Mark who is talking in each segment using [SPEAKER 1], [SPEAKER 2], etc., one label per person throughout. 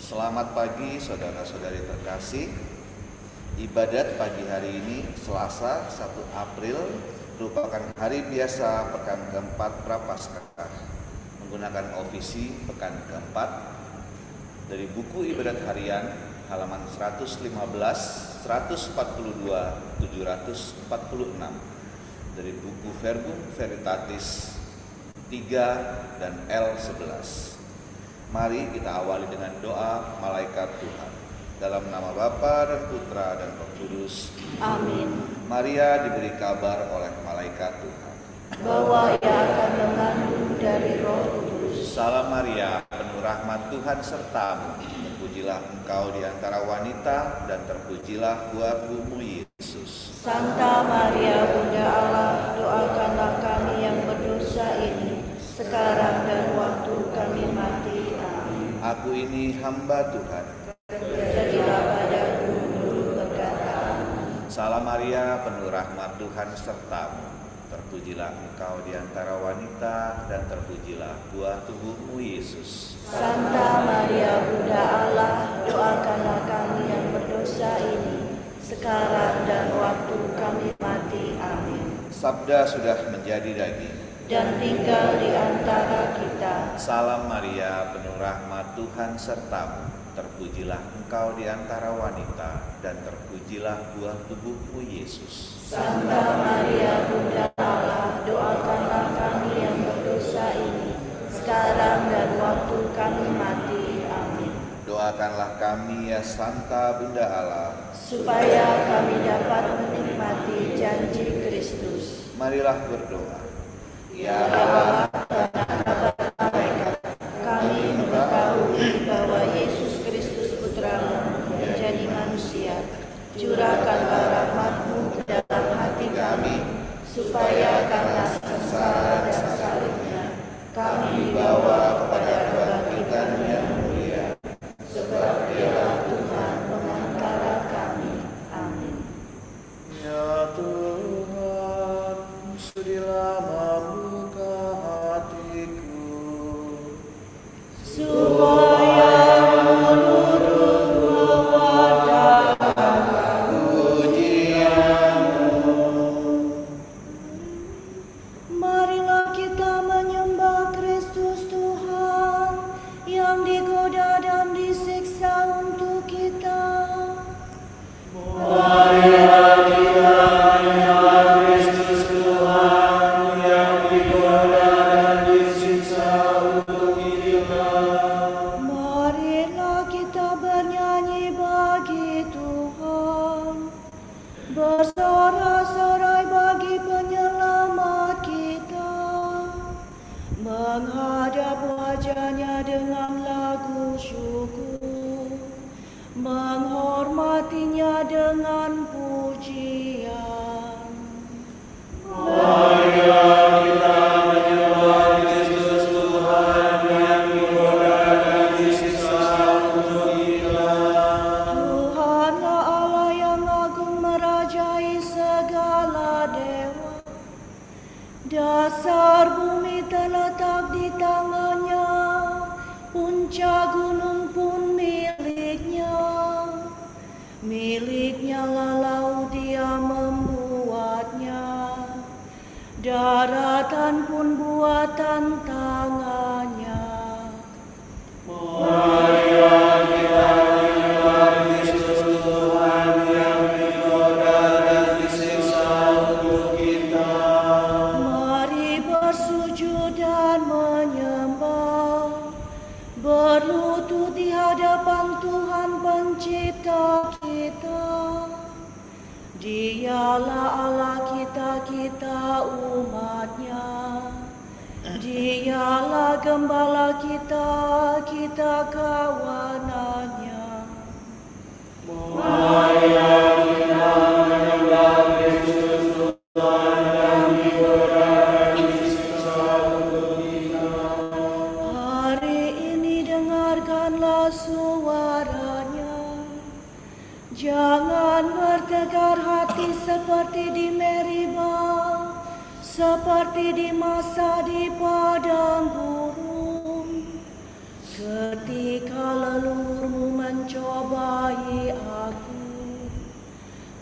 [SPEAKER 1] Selamat pagi saudara-saudari terkasih. Ibadat pagi hari ini Selasa 1 April merupakan hari biasa pekan keempat Prapaskah menggunakan ofisi pekan keempat dari buku ibadat harian halaman 115, 142, 746 dari buku Verbum Veritatis 3 dan L11. Mari kita awali dengan doa malaikat Tuhan. Dalam nama Bapa dan Putra dan Roh Kudus.
[SPEAKER 2] Amin.
[SPEAKER 1] Maria diberi kabar oleh malaikat Tuhan
[SPEAKER 2] bahwa ia akan mengandung dari Roh Kudus.
[SPEAKER 1] Salam Maria, penuh rahmat Tuhan sertamu. Terpujilah engkau di antara wanita dan terpujilah buah tubuhmu Yesus.
[SPEAKER 2] Santa Maria Bunda Allah, doakanlah kami yang berdosa ini, sekarang dan waktu kami mati. Amin.
[SPEAKER 1] Aku ini hamba Tuhan.
[SPEAKER 2] Jadilah padaku menurut perkataan.
[SPEAKER 1] Salam Maria, penuh rahmat Tuhan sertamu. Terpujilah engkau di antara wanita dan terpujilah buah tubuhmu Yesus.
[SPEAKER 2] Santa Maria Bunda Allah, doakanlah kami yang berdosa ini, sekarang dan waktu kami mati. Amin.
[SPEAKER 1] Sabda sudah menjadi daging
[SPEAKER 2] Dan tinggal di antara kita.
[SPEAKER 1] Salam Maria, penuh rahmat Tuhan sertamu. Terpujilah engkau di antara wanita dan terpujilah buah tubuhmu Yesus.
[SPEAKER 2] Santa Maria Bunda Allah, doakanlah kami yang berdosa ini, sekarang dan waktu kami mati. Amin.
[SPEAKER 1] Doakanlah kami ya Santa Bunda Allah,
[SPEAKER 2] supaya kami dapat menikmati janji Kristus.
[SPEAKER 1] marilah berdoa. Ya
[SPEAKER 2] Allah,
[SPEAKER 1] Allah,
[SPEAKER 2] kami mengetahui bahwa Yesus Kristus Putramu menjadi manusia. Curahkanlah rahmat-Mu ke dalam hati kami, supaya karena sengsara dan salibnya kami dibawa kepada kebangkitan yang mulia. Sebab Dialah Tuhan pengantara kami. Amin.
[SPEAKER 1] Ya Tuhan, sudilah membuka hatiku
[SPEAKER 2] Supaya menurut mewartakan
[SPEAKER 1] pujian-Mu.
[SPEAKER 2] Marilah kita menyembah Kristus Tuhan yang digoda dan disiksa untuk kita.
[SPEAKER 1] Marilah kita menyembah Kristus Tuhan yang digoda dan disiksa untuk kita.
[SPEAKER 2] Marilah kita bernyanyi bagi Tuhan, bersorak-sorai bagi penyelamat kita, menghadap wajah-Nya dengan lagu syukur, menghormati-Nya dengan pujian.
[SPEAKER 1] Marilah kita menyembah Kristus Tuhan yang digoda dan disiksa untuk kita.
[SPEAKER 2] Tuhanlah Allah yang agung merajai segala dewa. Dasar bumi terletak di tangan-Nya, puncak gunung pun milik-Nya. Milik-Nya lah laut, Dia membuatnya. Daratan pun buatan tangan-Nya.
[SPEAKER 1] Marilah kita menyembah Kristus Tuhan yang digoda dan disiksa untuk kita.
[SPEAKER 2] Mari bersujud dan menyembah, berlutut di hadapan Tuhan Pencipta kita. Dialah Allah kita, kita umat-Nya. Dialah gembala kita, kita kawanan-Nya.
[SPEAKER 1] Marilah kita menyembah Kristus Tuhan yang digoda dan disiksa untuk kita.
[SPEAKER 2] Hari ini dengarkanlah suara-Nya. Jangan bertegar hati seperti di Meribah, seperti di masa di padang gurun. Ketika leluhurmu mencobai aku,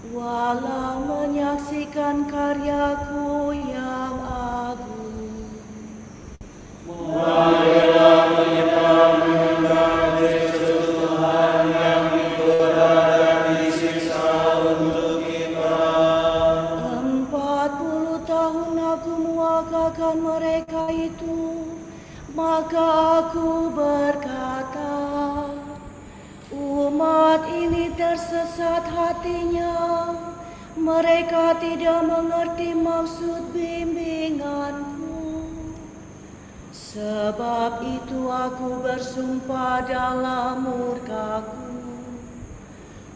[SPEAKER 2] walau menyaksikan karyaku yang agung.
[SPEAKER 3] Marilah kita menyembah Kristus Tuhan yang digoda dan disiksa untuk kita.
[SPEAKER 2] 40 tahun aku mewakilkan mereka itu, maka aku berkata, umat ini tersesat hatinya, mereka tidak mengerti maksud bimbinganku. Sebab itu aku bersumpah dalam murkaku,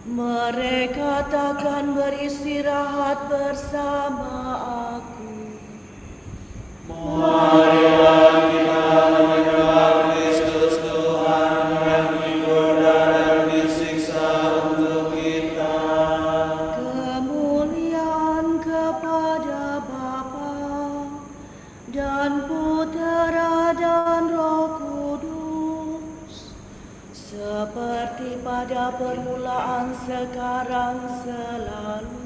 [SPEAKER 2] mereka takkan beristirahat bersama aku.
[SPEAKER 3] Marilah kita menyembah Kristus Tuhan yang digoda dan disiksa untuk kita.
[SPEAKER 2] Kemuliaan kepada Bapa dan Putera dan Roh Kudus, seperti pada permulaan, sekarang, selalu,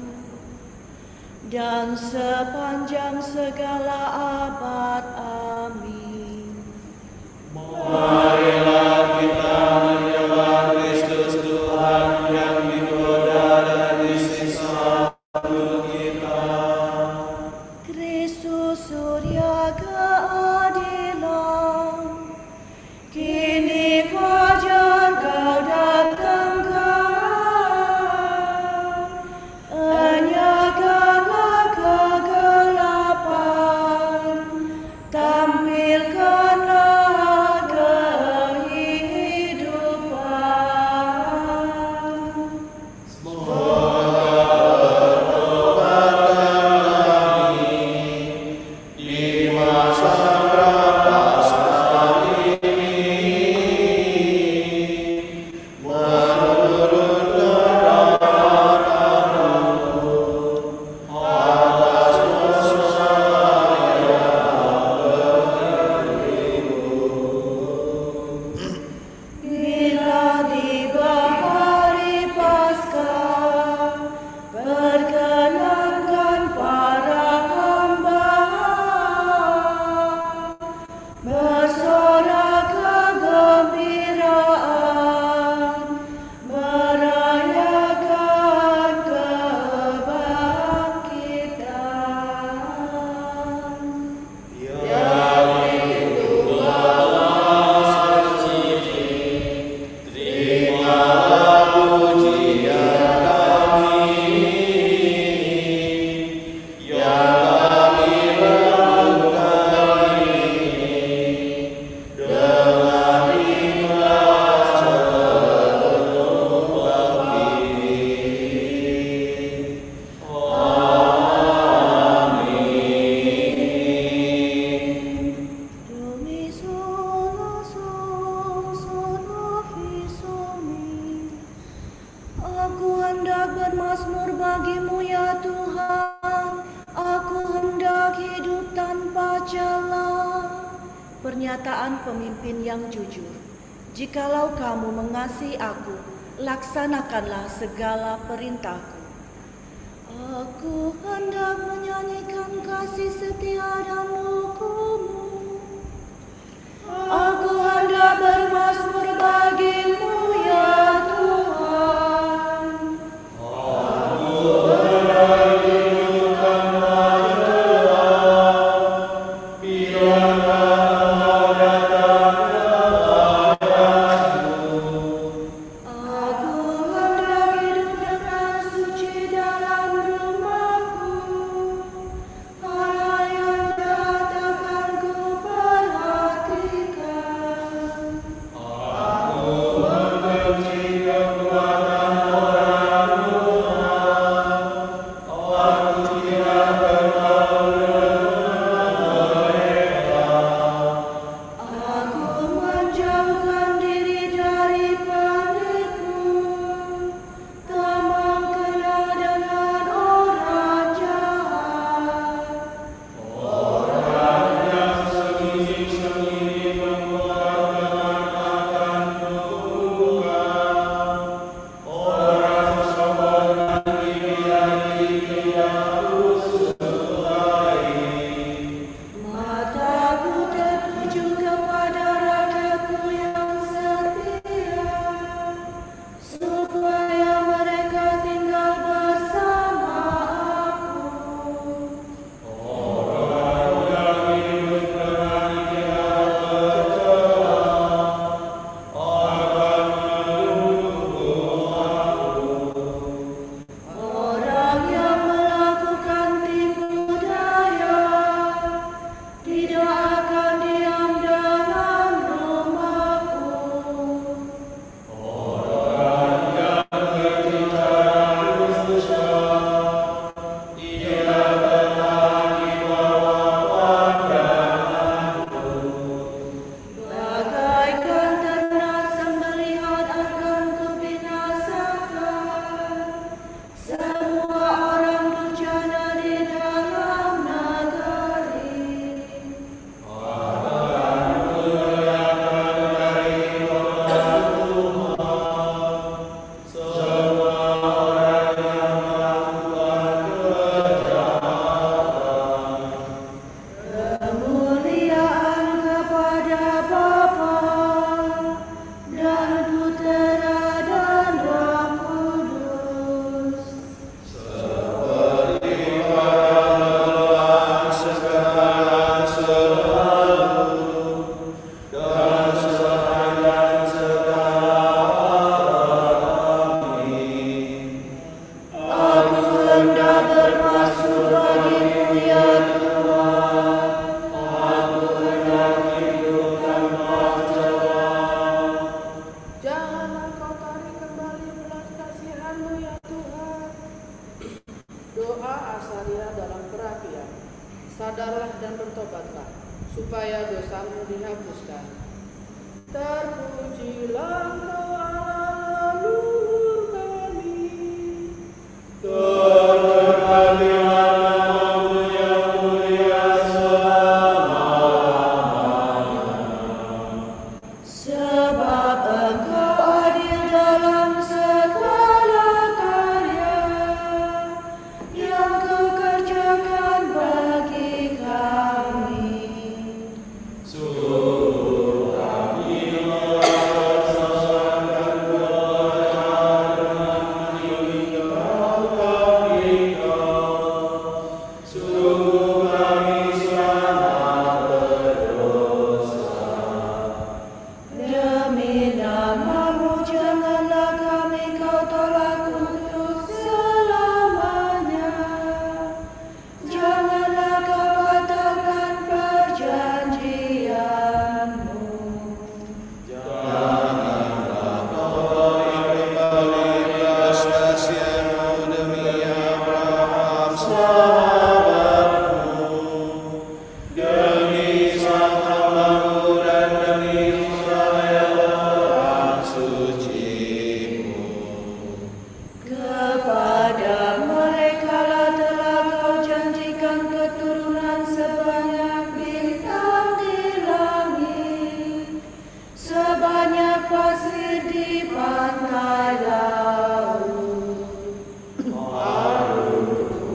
[SPEAKER 2] dan sepanjang segala abad. Amin.
[SPEAKER 3] Marilah kita menyembah Kristus Tuhan yang digoda dan disiksa untuk kita.
[SPEAKER 2] Kristus surya keadilan, kini fajar kau datangkan, enyahkanlah kegelapan, tampilkanlah kehidupan.
[SPEAKER 3] Di masa prapaskah ini, menurut kedatanganmu, atas dosa yang beribu.
[SPEAKER 2] Bila tiba hari Paskah, perkenankan para hamba bersorak kegembiraan, merayakan kebangkitan.
[SPEAKER 3] Yang itulah suci, terimalah pujian kami, yang kami lakukan ini dengan ikhlas sepenuh hati.
[SPEAKER 2] Domi sola sola visumi. Aku hendak bermazmur bagimu ya Tuhan, aku hendak hidup tanpa celah. Pernyataan pemimpin yang jujur. Jikalau kamu mengasihi aku, laksanakanlah segala perintahku. Aku hendak menyanyikan kasih setia dan hukum-Mu. Aku hendak bermazmur bagimu ya Tuhan. Aku hendak hidup dengan suci dalam rumah-Mu. Hal yang tak
[SPEAKER 4] Doa Asaria dalam perapian. Sadarlah dan bertobatlah, supaya dosamu dihapuskan. Terpujilah Engkau Allah leluhur kami.
[SPEAKER 3] Terberkatilah namamu yang mulia
[SPEAKER 2] Sebab Engkau adil dalam segala karya yang Kau kerjakan bagi kami.
[SPEAKER 3] Sungguh kami merasakan kebenaran meninggalkan Engkau. Sungguh kami sangat berdosa.
[SPEAKER 2] Demi namamu janganlah kami Kau tolak untuk selamanya. Janganlah Kau batalkan perjanjianmu.
[SPEAKER 3] Janganlah kau beri kembali belas kasihan-Mu demi Abraham sahabat-Mu, demi Ishak hamba-Mu dan demi Israel orang suci-Mu.
[SPEAKER 2] Kepada mereka lah telah Kau janjikan keturunan sebanyak bintang di langit, sebanyak pasir di pantai laut.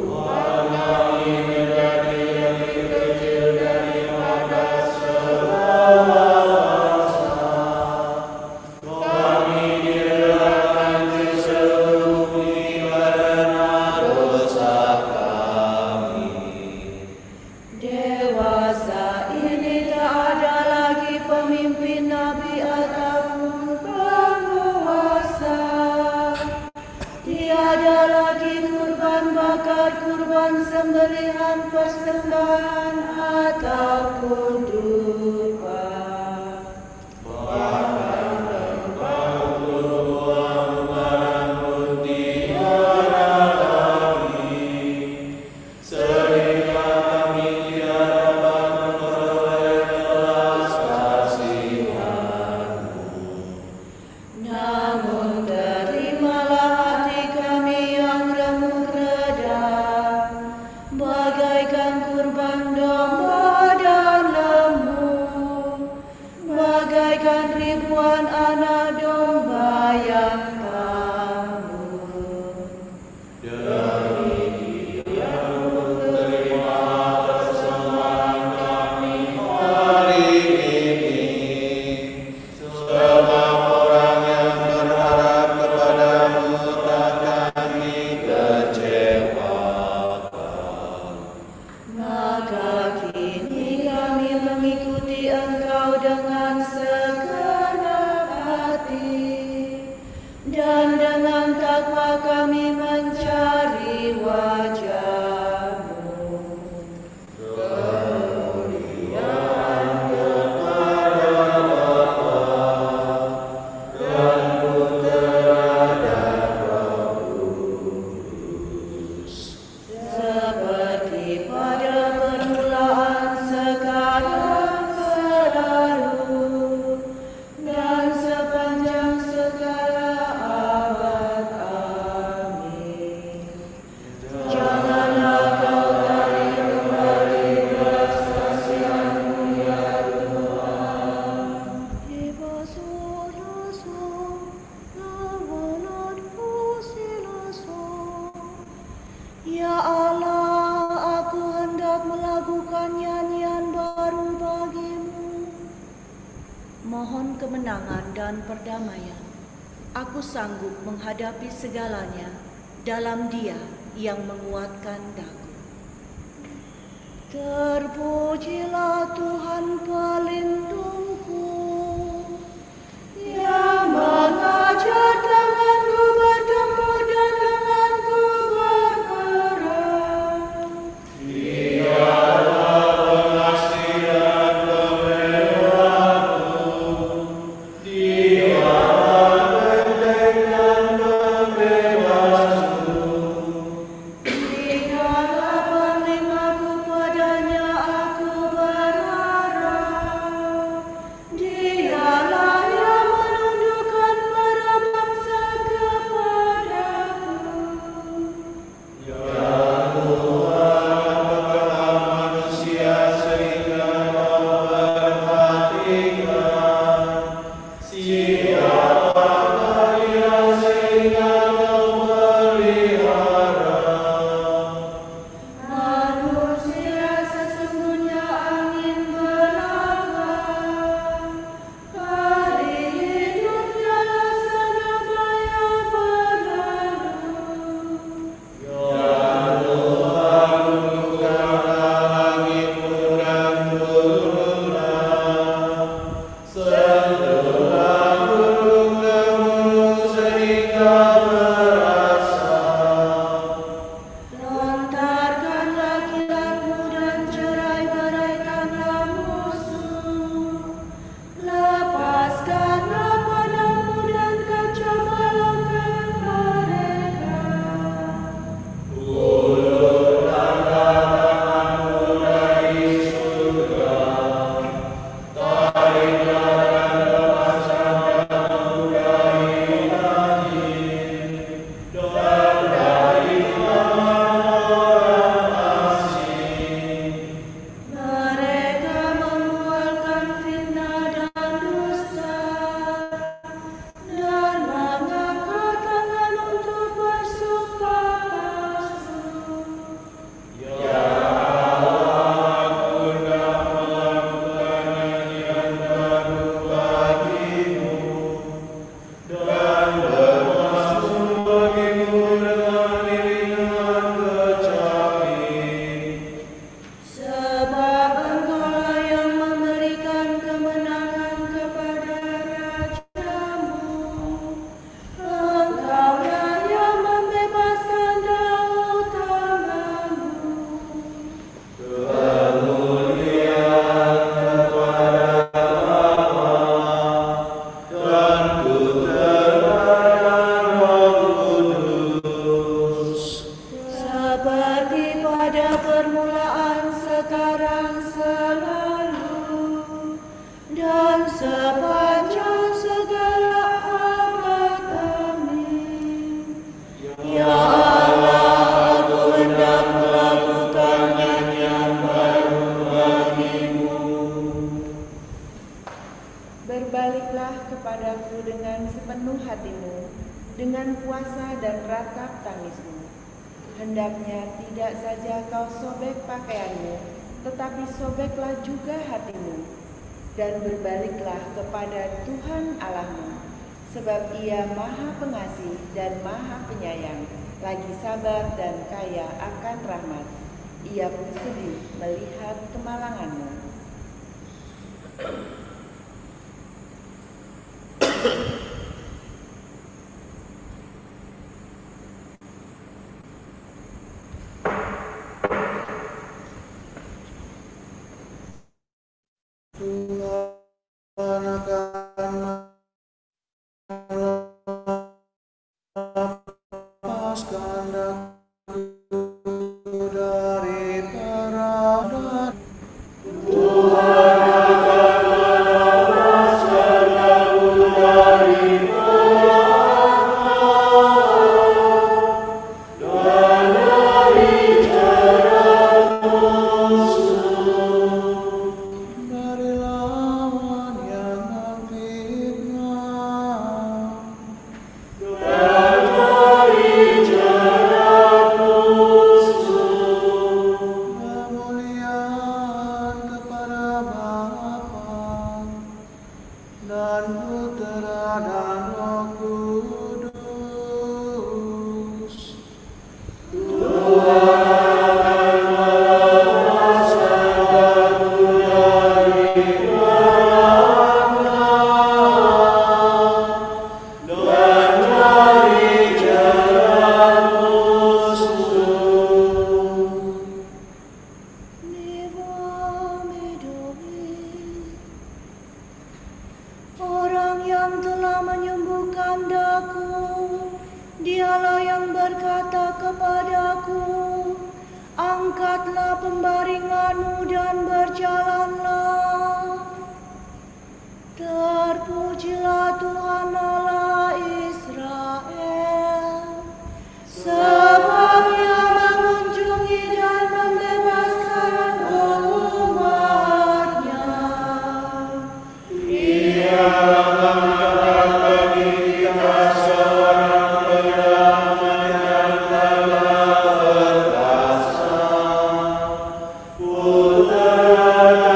[SPEAKER 3] Tuhan kami menjadi lebih kecil daripada segala bangsa. Kami direlakan di seluruh bumi karena dosa kami.
[SPEAKER 2] Dewasa ini tak ada lagi pemimpin nabi ataupun penguasa. Tiada lagi kurban bakar, kurban sembelihan, persembahan ataupun dupa.
[SPEAKER 3] Bahkan tempat tubuh barang pun tiada kami, sehingga kami tidak dapat memperoleh belas kasihan-Mu.
[SPEAKER 2] Namun terimalah hati kami yang remuk redam, bagaikan kurban domba dan lembu, bagaikan ribuan anak domba yang kamu.
[SPEAKER 3] Demi Dia-Mu terimalah persembahan kami hari ini, sebab orang yang berharap kepada-Mu takkan kami kecewakan.
[SPEAKER 2] Maka kini kami mengikuti Engkau dengan segenap hati, dan dengan takwa kami mencari wajah-Mu.
[SPEAKER 3] Kemuliaan kepada Bapa dan Putera dan Roh Kudus.
[SPEAKER 2] Seperti pada permulaan, sekarang, selalu, dan sepanjang segala abad. Amin. Janganlah Kau tarik kembali belas kasihan-Mu ya Tuhan. Ya Allah, aku hendak melakukan nyanyian baru bagi-Mu. Mohon kemenangan dan perdamaian. Aku sanggup menghadapi segalanya dalam Dia yang menguatkan daku. Terpujilah Tuhan pelindungku, yang mengajar tanganku bertemu dan lenganku berperang.
[SPEAKER 3] Dialah pengasih dan pembelaku, Dialah benteng dan pembebasku.
[SPEAKER 2] Dia daripada permulaan, sekarang, selalu, dan sepanjang segala abad. Amin. Ya Allah, aku hendak melakukan nyanyian baru bagimu.
[SPEAKER 5] Berbaliklah kepadaku dengan sepenuh hatimu, dengan puasa dan ratap tangismu. Hendaknya tidak saja kau sobek pakaianmu, tetapi sobeklah juga hatimu. Dan berbaliklah kepada Tuhan Allahmu, sebab Ia Maha Pengasih dan Maha Penyayang, lagi sabar dan kaya akan rahmat. Ia pun sedih melihat kemalanganmu.
[SPEAKER 3] Tuhan akan melepaskan aku dari perang. Tuhan akan melepaskan aku dari perang dan dari jerat musuh, dari lawan yang memfitnah, dan dari jerat musuh. Kemuliaan kepada Bapa dan Putera dan Roh Kudus. Tuhan akan melepaskan aku dari perang dan dari jerat musuh.
[SPEAKER 2] Orang yang telah menyembuhkan daku, Dialah yang berkata kepadaku, angkatlah pembaringanmu dan berjalanlah. Terpujilah Tuhan Allah Israel, sebab Ia mengunjungi dan membebaskan umat-Nya.
[SPEAKER 3] Ia mengangkat bagi kita seorang pedang yang telah perkasa, Putera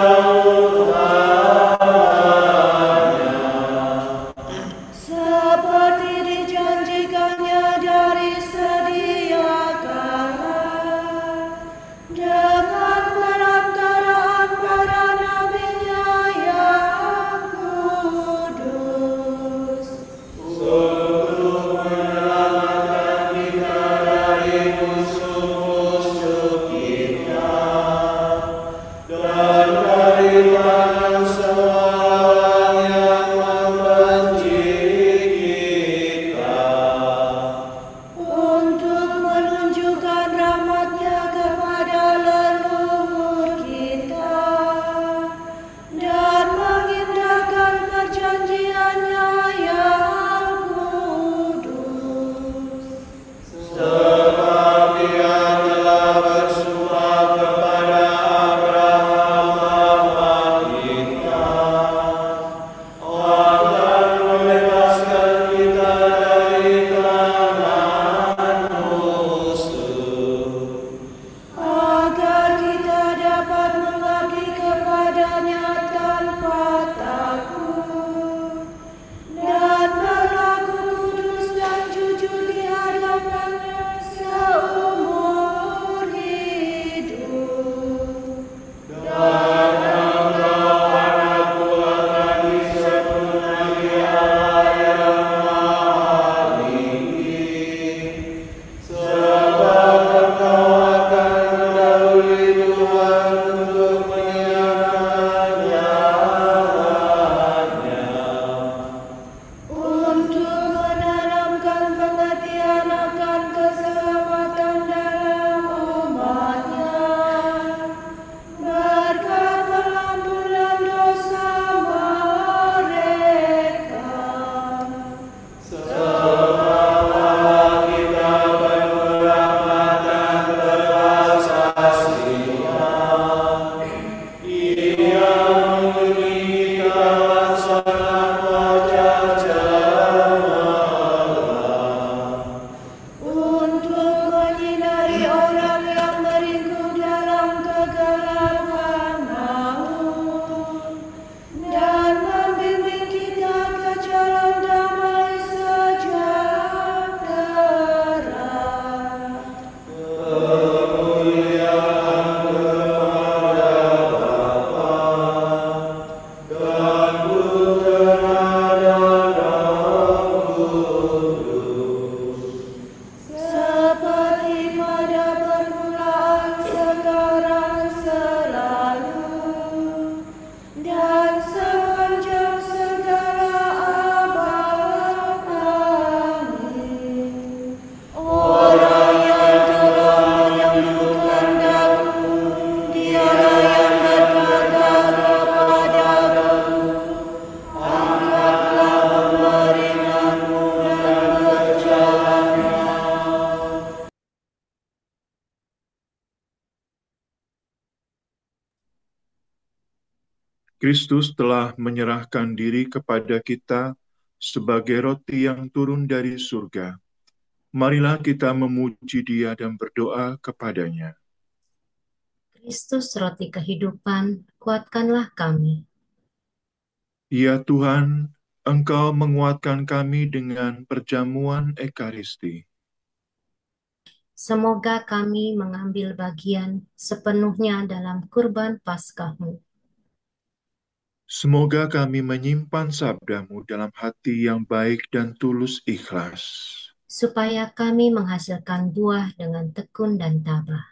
[SPEAKER 3] Kristus telah menyerahkan diri kepada kita sebagai roti yang turun dari surga. Marilah kita memuji Dia dan berdoa kepadanya.
[SPEAKER 6] Kristus roti kehidupan, kuatkanlah kami.
[SPEAKER 3] Ya Tuhan, Engkau menguatkan kami dengan perjamuan Ekaristi.
[SPEAKER 6] Semoga kami mengambil bagian sepenuhnya dalam kurban Paskah-Mu.
[SPEAKER 3] Semoga kami menyimpan sabdamu dalam hati yang baik dan tulus ikhlas.
[SPEAKER 6] Supaya kami menghasilkan buah dengan tekun dan tabah.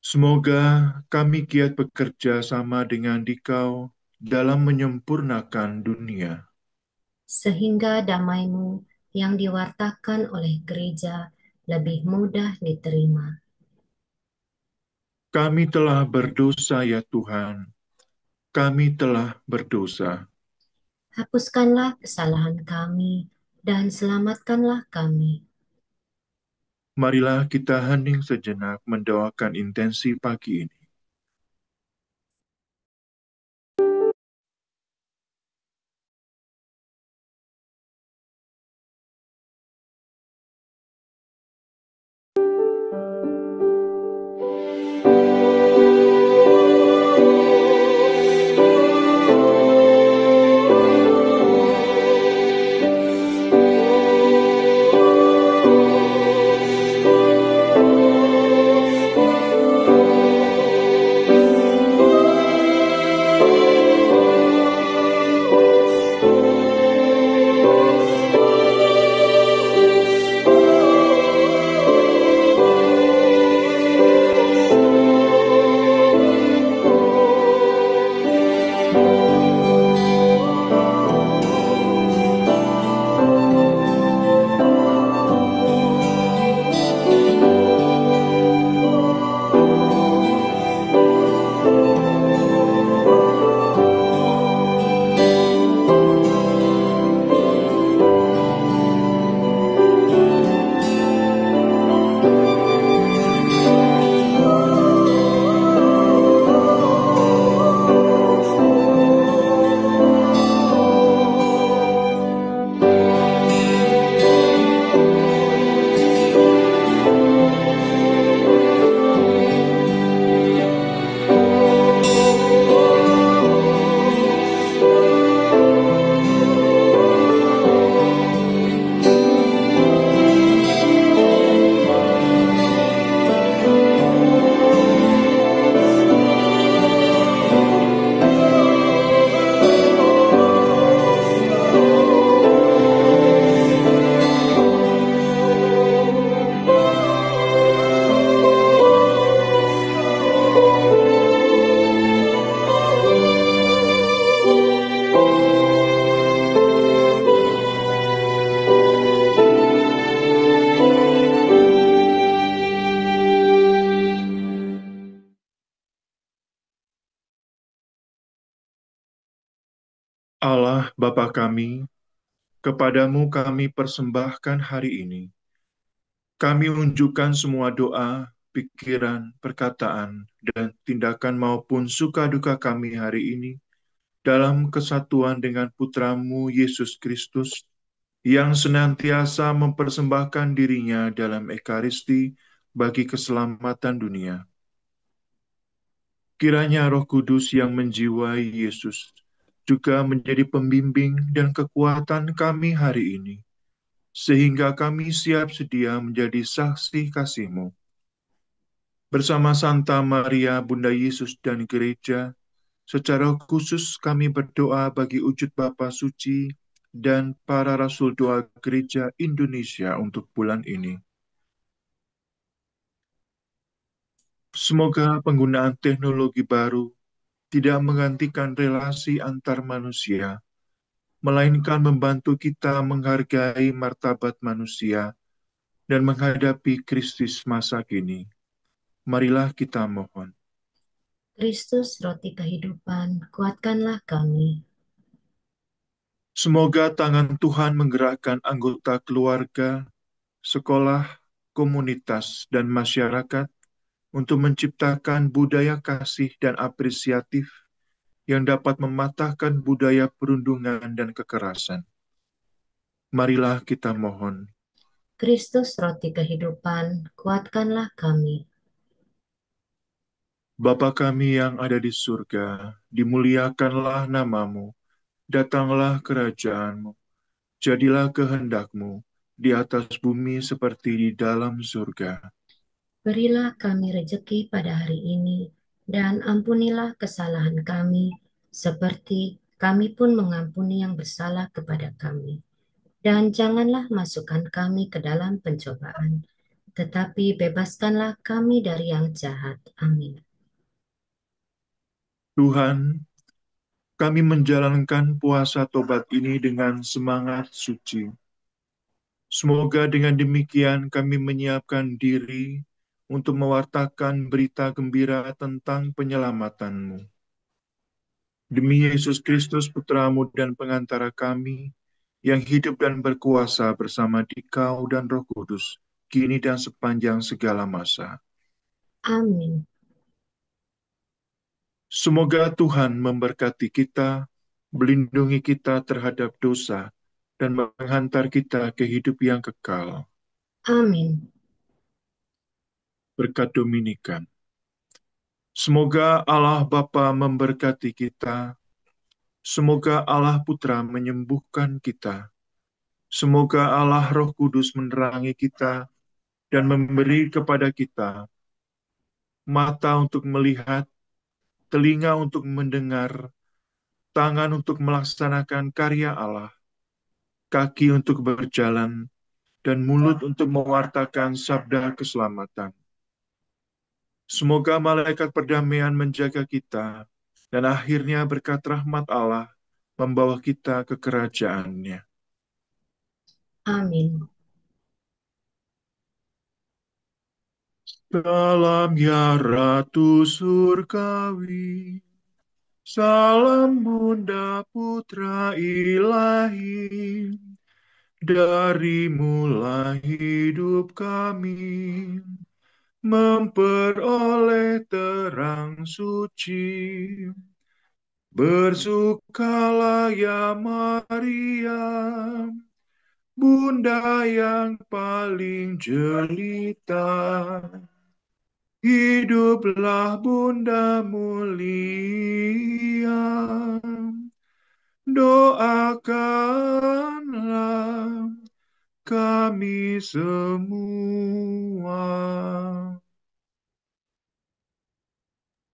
[SPEAKER 3] Semoga kami giat bekerja sama dengan Dikau dalam menyempurnakan dunia.
[SPEAKER 6] Sehingga damai-Mu yang diwartakan oleh gereja lebih mudah diterima.
[SPEAKER 3] Kami telah berdosa ya Tuhan, kami telah berdosa.
[SPEAKER 6] Hapuskanlah kesalahan kami dan selamatkanlah kami.
[SPEAKER 3] Marilah kita hening sejenak mendoakan intensi pagi ini. Allah Bapa kami, kepadamu kami persembahkan hari ini. Kami unjukkan semua doa, pikiran, perkataan, dan tindakan maupun suka duka kami hari ini dalam kesatuan dengan Putramu Yesus Kristus yang senantiasa mempersembahkan dirinya dalam Ekaristi bagi keselamatan dunia. Kiranya Roh Kudus yang menjiwai Yesus juga menjadi pembimbing dan kekuatan kami hari ini, sehingga kami siap sedia menjadi saksi kasih-Mu. Bersama Santa Maria, Bunda Yesus dan Gereja, secara khusus kami berdoa bagi wujud Bapa Suci dan para Rasul Doa Gereja Indonesia untuk bulan ini. Semoga penggunaan teknologi baru tidak menggantikan relasi antar manusia, melainkan membantu kita menghargai martabat manusia dan menghadapi krisis masa kini. Marilah kita mohon.
[SPEAKER 6] Kristus roti kehidupan, kuatkanlah kami.
[SPEAKER 3] Semoga tangan Tuhan menggerakkan anggota keluarga, sekolah, komunitas, dan masyarakat untuk menciptakan budaya kasih dan apresiatif yang dapat mematahkan budaya perundungan dan kekerasan. Marilah kita mohon.
[SPEAKER 6] Kristus roti kehidupan, kuatkanlah kami.
[SPEAKER 3] Bapa kami yang ada di surga, dimuliakanlah namamu, datanglah kerajaanmu, jadilah kehendakmu di atas bumi seperti di dalam surga.
[SPEAKER 6] Berilah kami rejeki pada hari ini, dan ampunilah kesalahan kami, seperti kami pun mengampuni yang bersalah kepada kami. Dan janganlah masukkan kami ke dalam pencobaan, tetapi bebaskanlah kami dari yang jahat. Amin.
[SPEAKER 3] Tuhan, kami menjalankan puasa tobat ini dengan semangat suci. Semoga dengan demikian kami menyiapkan diri untuk mewartakan berita gembira tentang penyelamatanmu. Demi Yesus Kristus, Putramu dan pengantara kami, yang hidup dan berkuasa bersama Dikau dan Roh Kudus, kini dan sepanjang segala masa.
[SPEAKER 6] Amin.
[SPEAKER 3] Semoga Tuhan memberkati kita, melindungi kita terhadap dosa, dan menghantar kita ke hidup yang kekal.
[SPEAKER 6] Amin.
[SPEAKER 3] Berkat Dominikan. Semoga Allah Bapa memberkati kita, semoga Allah Putra menyembuhkan kita, semoga Allah Roh Kudus menerangi kita dan memberi kepada kita mata untuk melihat, telinga untuk mendengar, tangan untuk melaksanakan karya Allah, kaki untuk berjalan, dan mulut untuk mewartakan sabda keselamatan. Semoga malaikat perdamaian menjaga kita, dan akhirnya berkat rahmat Allah membawa kita ke kerajaan-Nya.
[SPEAKER 6] Amin.
[SPEAKER 3] Salam ya Ratu Surgawi, salam Bunda Putra Ilahi, darimulah hidup kami, memperoleh terang suci. Bersukalah ya Maria, Bunda yang paling jelita. Hiduplah Bunda mulia, doakanlah kami semua.